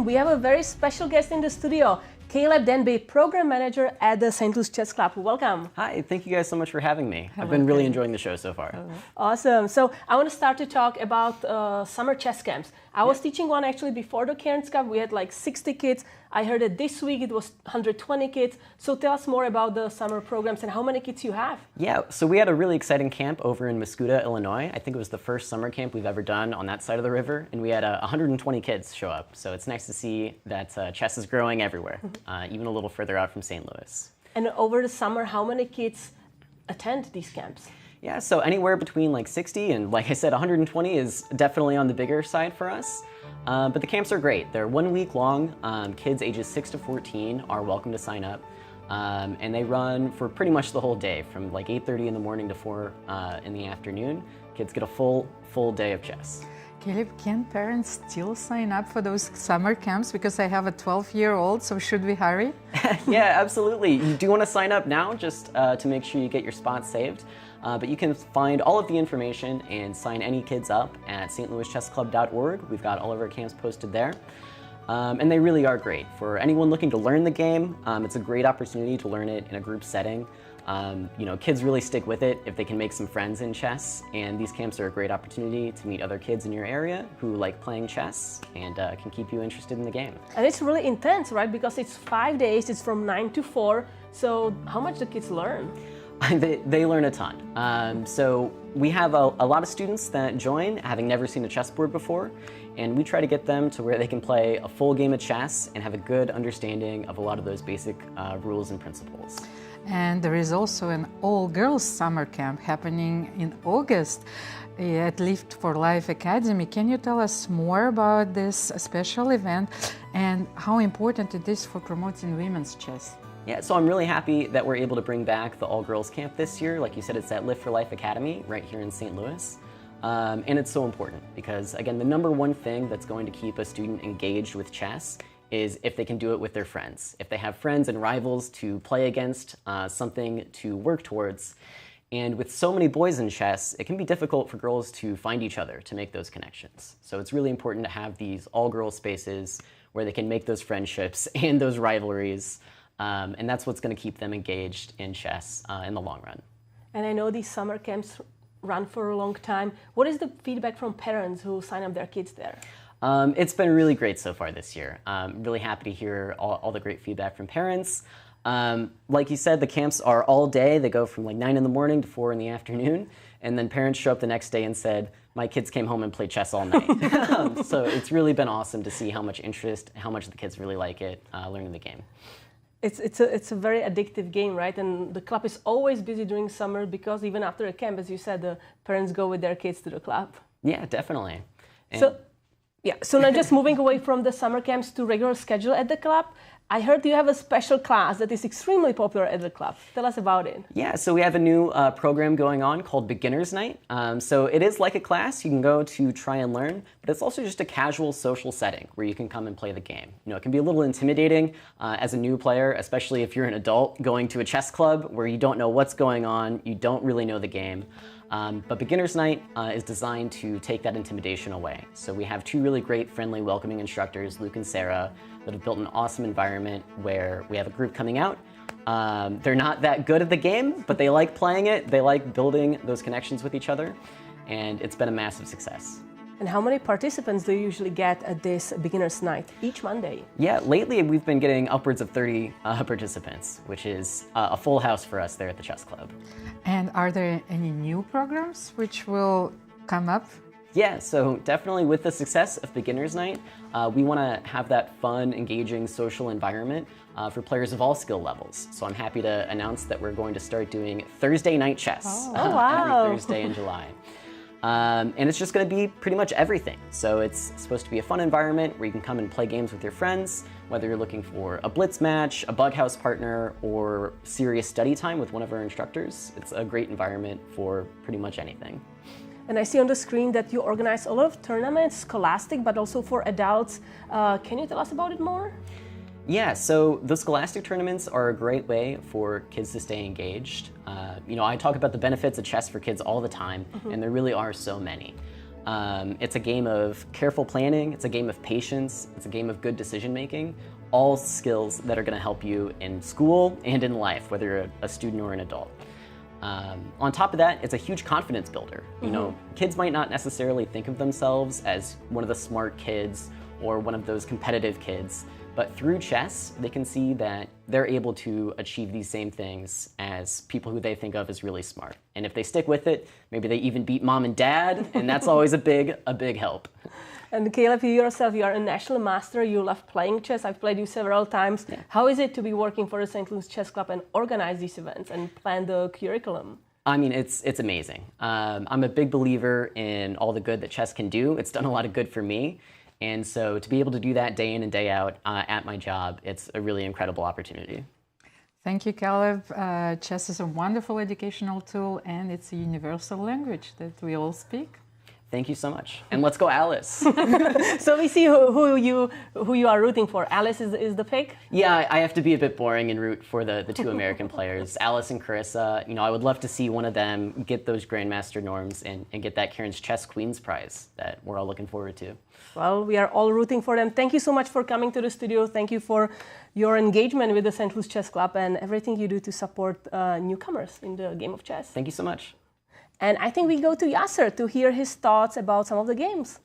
and we have a very special guest in the studio, Denby, Program Manager at the St. Louis Chess Club. Welcome. Hi, thank you guys so much for having me. I've been really enjoying the show so far. Awesome. So I want to start to talk about summer chess camps. I was teaching one actually before the Cairns Cup. We had like 60 kids. I heard that this week it was 120 kids. So tell us more about the summer programs and how many kids you have. Yeah, so we had a really exciting camp over in Mascoutah, Illinois. I think it was the first summer camp we've ever done on that side of the river. And we had 120 kids show up. So it's nice to see that chess is growing everywhere, even a little further out from St. Louis. And over the summer, how many kids attend these camps? Yeah, so anywhere between like 60 and, like I said, 120 is definitely on the bigger side for us. But the camps are great. They're 1 week long. Kids ages 6 to 14 are welcome to sign up. And they run for pretty much the whole day, from like 8:30 in the morning to 4 in the afternoon. Kids get a full day of chess. Caleb, can parents still sign up for those summer camps? Because I have a 12-year-old, so should we hurry? Yeah, absolutely. You do want to sign up now just to make sure you get your spot saved. But you can find all of the information and sign any kids up at stlouischessclub.org. We've got all of our camps posted there. And they really are great. For anyone looking to learn the game, it's a great opportunity to learn it in a group setting. Kids really stick with it if they can make some friends in chess, and these camps are a great opportunity to meet other kids in your area who like playing chess and can keep you interested in the game. And it's really intense, right? Because it's 5 days, it's from 9 to 4. So how much do kids learn? They learn a ton. So we have a lot of students that join having never seen a chessboard before, and we try to get them to where they can play a full game of chess and have a good understanding of a lot of those basic rules and principles. And there is also an all-girls summer camp happening in August at Lift for Life Academy. Can you tell us more about this special event and how important it is for promoting women's chess? Yeah, so I'm really happy that we're able to bring back the all-girls camp this year. Like you said, it's at Lift for Life Academy right here in St. Louis. And it's so important because, again, the number one thing that's going to keep a student engaged with chess is if they can do it with their friends. If they have friends and rivals to play against, something to work towards. And with so many boys in chess, it can be difficult for girls to find each other to make those connections. So it's really important to have these all-girls spaces where they can make those friendships and those rivalries. And that's what's going to keep them engaged in chess in the long run. And I know these summer camps run for a long time. What is the feedback from parents who sign up their kids there? It's been really great so far this year. I'm really happy to hear all the great feedback from parents. Like you said, the camps are all day. They go from like 9 in the morning to 4 in the afternoon. And then parents show up the next day and said, my kids came home and played chess all night. So it's really been awesome to see how much interest, how much the kids really like it, learning the game. It's a very addictive game, right? And the club is always busy during summer because even after a camp, as you said, the parents go with their kids to the club. Yeah, definitely. So now just moving away from the summer camps to regular schedule at the club, I heard you have a special class that is extremely popular at the club. Tell us about it. Yeah, so we have a new program going on called Beginner's Night. So it is like a class you can go to try and learn, but it's also just a casual social setting where you can come and play the game. It can be a little intimidating as a new player, especially if you're an adult going to a chess club where you don't know what's going on, you don't really know the game. But Beginner's Night is designed to take that intimidation away. So we have 2 really great, friendly, welcoming instructors, Luke and Sarah, that have built an awesome environment where we have a group coming out. They're not that good at the game, but they like playing it. They like building those connections with each other, and it's been a massive success. And how many participants do you usually get at this Beginner's Night each Monday? Yeah, lately we've been getting upwards of 30 participants, which is a full house for us there at the Chess Club. And are there any new programs which will come up? Yeah, so definitely with the success of Beginner's Night, we want to have that fun, engaging social environment for players of all skill levels. So I'm happy to announce that we're going to start doing Thursday night chess wow. every Thursday in July. And it's just going to be pretty much everything. So it's supposed to be a fun environment where you can come and play games with your friends, whether you're looking for a blitz match, a bug house partner, or serious study time with one of our instructors. It's a great environment for pretty much anything. And I see on the screen that you organize a lot of tournaments, scholastic, but also for adults. Can you tell us about it more? Yeah, so the scholastic tournaments are a great way for kids to stay engaged. I talk about the benefits of chess for kids all the time, and there really are so many. It's a game of careful planning, it's a game of patience, it's a game of good decision making, all skills that are going to help you in school and in life, whether you're a student or an adult. On top of that, it's a huge confidence builder. You know, kids might not necessarily think of themselves as one of the smart kids or one of those competitive kids, but through chess, they can see that they're able to achieve these same things as people who they think of as really smart. And if they stick with it, maybe they even beat mom and dad, and that's always a big help. And Caleb, you yourself, you are a national master. You love playing chess. I've played you several times. Yeah. How is it to be working for the St. Louis Chess Club and organize these events and plan the curriculum? I mean, it's amazing. I'm a big believer in all the good that chess can do. It's done a lot of good for me. And so to be able to do that day in and day out at my job, it's a really incredible opportunity. Thank you, Caleb. Chess is a wonderful educational tool, and it's a universal language that we all speak. Thank you so much. And let's go, Alice. So we see who you are rooting for. Alice is the pick? Yeah, I have to be a bit boring and root for the two American players, Alice and Carissa. You know, I would love to see one of them get those Grandmaster norms and get that Cairns Chess Queen's Prize that we're all looking forward to. Well, we are all rooting for them. Thank you so much for coming to the studio. Thank you for your engagement with the St. Louis Chess Club and everything you do to support newcomers in the game of chess. Thank you so much. And I think we go to Yasser to hear his thoughts about some of the games.